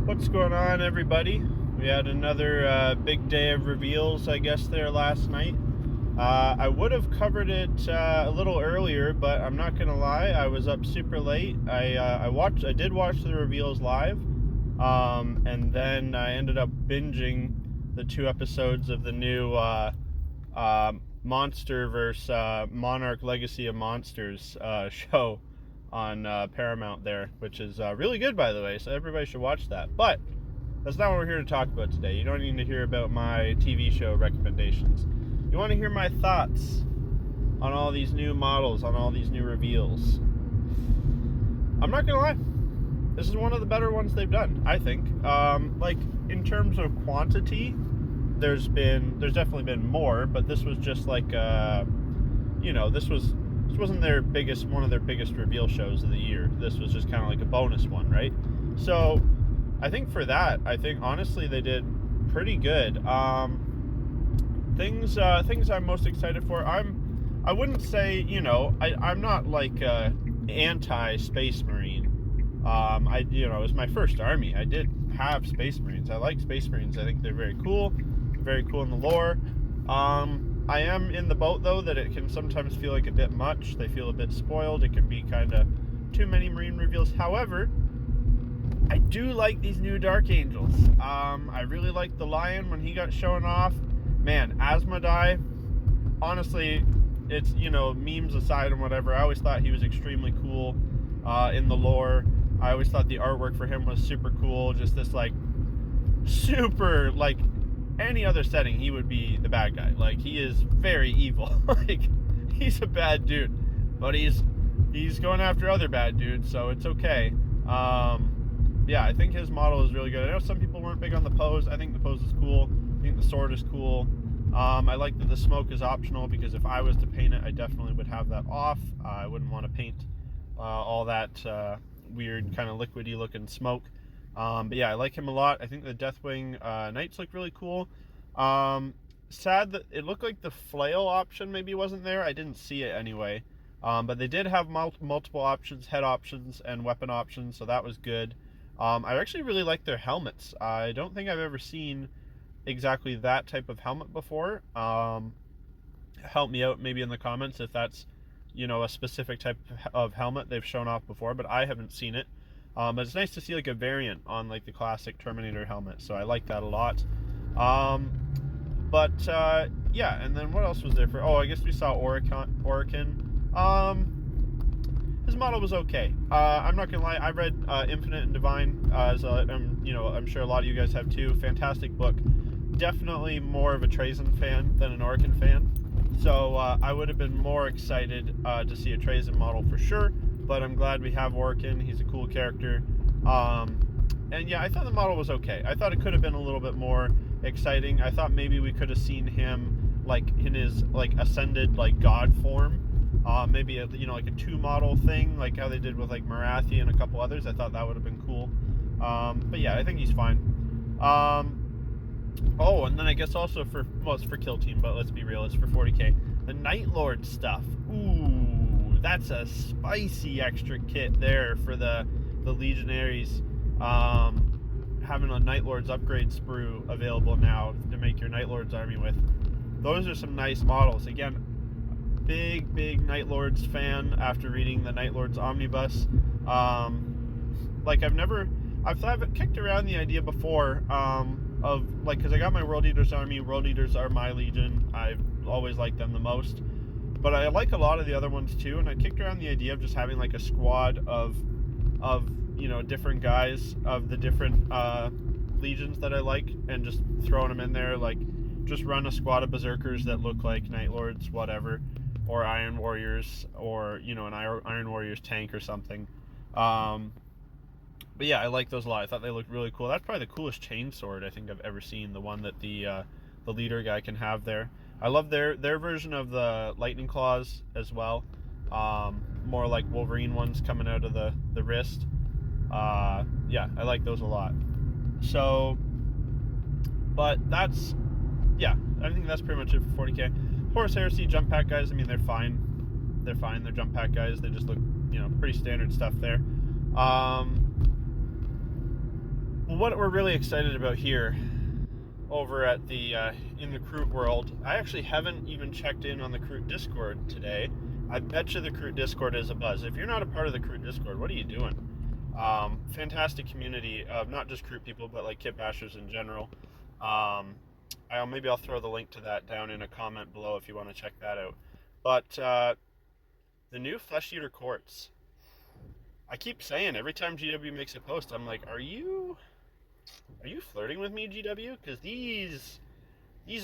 What's going on, everybody? We had another big day of reveals, I guess, there last night. I would have covered it a little earlier, but I'm not gonna lie, I was up super late. I did watch the reveals live, and then I ended up binging the 2 episodes of the new Monster vs. Monarch Legacy of Monsters show on Paramount there, which is really good, by the way, so everybody should watch that. But that's not what we're here to talk about today. You don't need to hear about my TV show recommendations. You want to hear my thoughts on all these new models, on all these new reveals. I'm not gonna lie, this is one of the better ones they've done, I think. Like, in terms of quantity, there's definitely been more, but this was just like this wasn't one of their biggest reveal shows of the year. This was just kind of like a bonus one, right? So I think for that, honestly they did pretty good. Things I'm most excited for. I wouldn't say, I'm not like anti Space Marine. It was my first army. I did have Space Marines. I like Space Marines. I think they're very cool in the lore. I am in the boat, though, that it can sometimes feel like a bit much. They feel a bit spoiled. It can be kind of too many Marine reveals. However, I do like these new Dark Angels. I really liked the Lion when he got shown off. Man, Asmodai, honestly, it's, memes aside and whatever, I always thought he was extremely cool in the lore. I always thought the artwork for him was super cool. Just this, super, any other setting, he would be the bad guy. He is very evil. He's a bad dude, but he's going after other bad dudes, so it's okay. Yeah, I think his model is really good. I know some people weren't big on the pose. I think the pose is cool. I think the sword is cool. I like that the smoke is optional, because if I was to paint it, I definitely would have that off. I wouldn't want to paint all that weird kind of liquidy looking smoke. But yeah, I like him a lot. I think the Deathwing Knights look really cool. Sad that it looked like the flail option maybe wasn't there. I didn't see it anyway. But they did have multiple options, head options and weapon options, so that was good. I actually really like their helmets. I don't think I've ever seen exactly that type of helmet before. Help me out maybe in the comments if that's, a specific type of helmet they've shown off before, but I haven't seen it. But it's nice to see a variant on the classic Terminator helmet, so I like that a lot. Yeah, and then what else was there for? Oh, I guess we saw Orin. His model was okay. I'm not gonna lie, I read Infinite and Divine, I'm sure a lot of you guys have too. Fantastic book. Definitely more of a Trazyn fan than an Orin fan. So I would have been more excited to see a Trazyn model for sure. But I'm glad we have Orin. He's a cool character. And yeah, I thought the model was okay. I thought it could have been a little bit more exciting. I thought maybe we could have seen him in his ascended god form. Maybe a 2 model thing, like how they did with Marathi and a couple others. I thought that would have been cool. But yeah, I think he's fine. Oh, and then I guess also it's for Kill Team, but let's be real, it's for 40k. The Night Lord stuff. Ooh, that's a spicy extra kit there for the Legionaries. Having a Night Lord's upgrade sprue available now to make your Night Lord's army with. Those are some nice models. Again, big Night Lords fan after reading the Night Lords Omnibus. I've kicked around the idea before because I got my World Eaters army. World Eaters are my legion. I've always liked them the most, but I like a lot of the other ones too. And I kicked around the idea of just having a squad of different guys of the different legions that I like, and just throwing them in there. Just run a squad of berserkers that look like Night Lords, whatever, or Iron Warriors, or an Iron Warriors tank or something. But yeah, I like those a lot. I thought they looked really cool. That's probably the coolest chainsword I think I've ever seen. The one that the leader guy can have there. I love their version of the lightning claws as well. More like Wolverine ones coming out of the wrist. Yeah, I like those a lot. So, but that's, yeah, I think that's pretty much it for 40k. Horus Heresy jump pack guys, I mean, they're fine. They're jump pack guys. They just look, pretty standard stuff there. What what we're really excited about here over at the in the Cruit world, I actually haven't even checked in on the Cruit Discord today. I bet you the Cruit Discord is a buzz. If you're not a part of the Cruit Discord, what are you doing? Fantastic community of not just Cruit people, but like kit bashers in general. Maybe I'll throw the link to that down in a comment below if you want to check that out. But the new Flesh Eater Quartz. I keep saying every time GW makes a post, I'm like, are you flirting with me, GW? Because these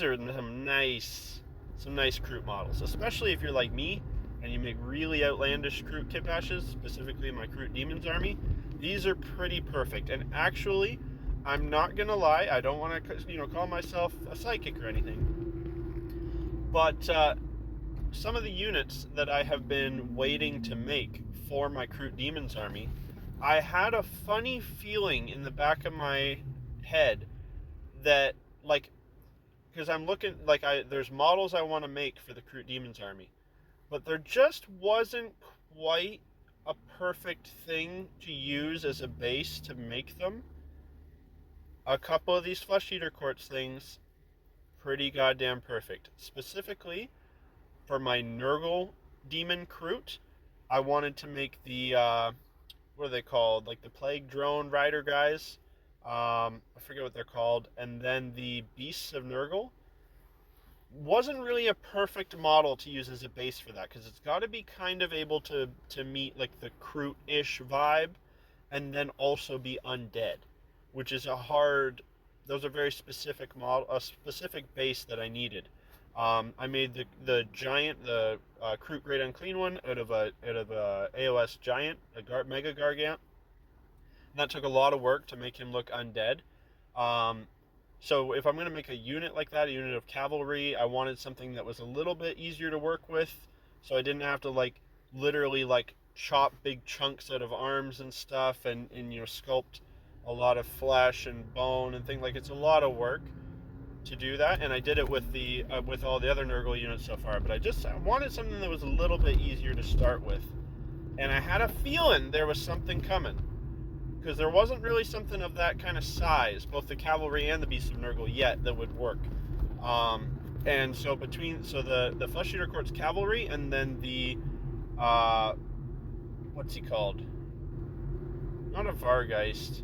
are some nice Cruit models, especially if you're like me and you make really outlandish Cruit kit bashes, specifically my Cruit Demons army. These are pretty perfect. And actually, I'm not gonna lie, I don't want to call myself a psychic or anything, but some of the units that I have been waiting to make for my Cruit Demons army, I had a funny feeling in the back of my head that, like, because I'm looking, like, there's models I want to make for the Cruit Demons army, but there just wasn't quite a perfect thing to use as a base to make them. A couple of these Flesh Eater Quartz things, pretty goddamn perfect. Specifically, for my Nurgle Demon Cruit, I wanted to make the, what are they called? Like the Plague Drone Rider guys. I forget what they're called. And then the Beasts of Nurgle. Wasn't really a perfect model to use as a base for that, because it's got to be kind of able to meet like the Cruit-ish vibe, and then also be undead, which is those are very specific a specific base that I needed. I made the giant, the Cruit Great Unclean one out of a AOS giant, a Mega Gargant. And that took a lot of work to make him look undead. So if I'm going to make a unit like that, a unit of cavalry, I wanted something that was a little bit easier to work with, so I didn't have to literally chop big chunks out of arms and stuff, and sculpt a lot of flesh and bone and things. It's a lot of work to do that, and I did it with with all the other Nurgle units so far, but I wanted something that was a little bit easier to start with, and I had a feeling there was something coming, because there wasn't really something of that kind of size, both the cavalry and the Beasts of Nurgle, yet that would work. And so the Flesh Eater Quartz cavalry, and then the what's he called? Not a Vargeist.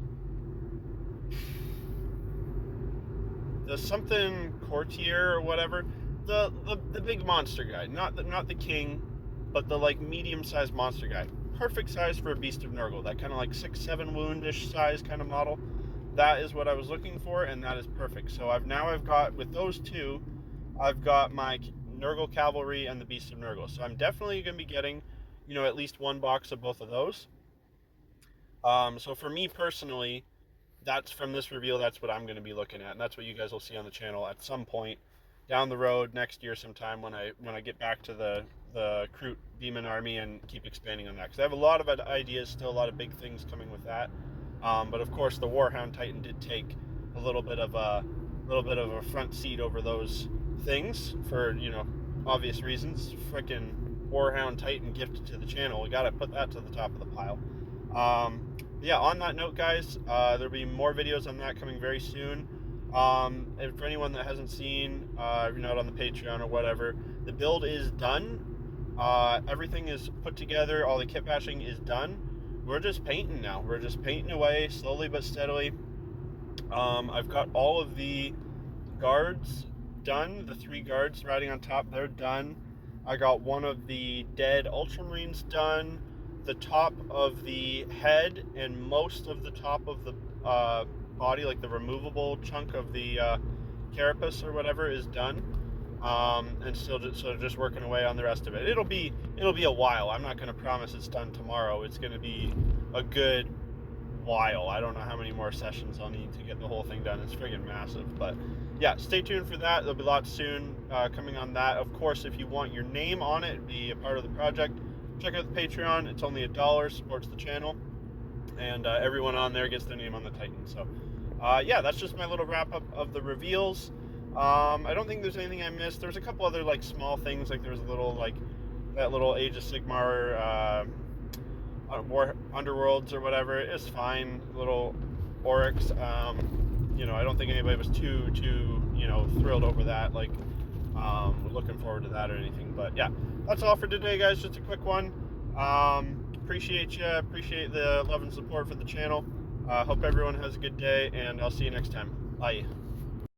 The something courtier or whatever, the big monster guy, not the king, but the medium-sized monster guy. Perfect size for a Beast of Nurgle, that kind of 6-7 woundish size kind of model. That is what I was looking for, and that is perfect. So I've got, with those two, I've got my Nurgle cavalry and the Beast of Nurgle. So I'm definitely going to be getting, at least one box of both of those. So for me personally, that's from this reveal, that's what I'm going to be looking at, and that's what you guys will see on the channel at some point down the road next year sometime when I get back to the Cruit Demon Army and keep expanding on that, because I have a lot of ideas still, a lot of big things coming with that. But of course the Warhound Titan did take a little bit of a front seat over those things for obvious reasons. Frickin' Warhound Titan gifted to the channel, we gotta put that to the top of the pile. Yeah, on that note, guys, there'll be more videos on that coming very soon. And for anyone that hasn't seen, if you're not on the Patreon or whatever, the build is done. Everything is put together, all the kit bashing is done. We're just painting now. We're just painting away, slowly but steadily. I've got all of the guards done, the 3 guards riding on top, they're done. I got one of the dead Ultramarines done. The top of the head and most of the top of the body, the removable chunk of the carapace or whatever, is done. And still just working away on the rest of it. It'll be a while. I'm not going to promise it's done tomorrow. It's going to be a good while. I don't know how many more sessions I'll need to get the whole thing done. It's friggin' massive. But yeah, stay tuned for that. There'll be lots soon coming on that. Of course, if you want your name on it, be a part of the project, check out the Patreon. It's only $1, supports the channel, and everyone on there gets their name on the Titan. So yeah, that's just my little wrap up of the reveals. I don't think there's anything I missed. There's a couple other small things, there was a little that little Age of Sigmar War Underworlds or whatever. It's fine, little Oryx. You know, I don't think anybody was too you know, thrilled over that. Like, we're looking forward to that or anything. But yeah, that's all for today, guys. Just a quick one. Appreciate you. Appreciate the love and support for the channel. Hope everyone has a good day, and I'll see you next time. Bye.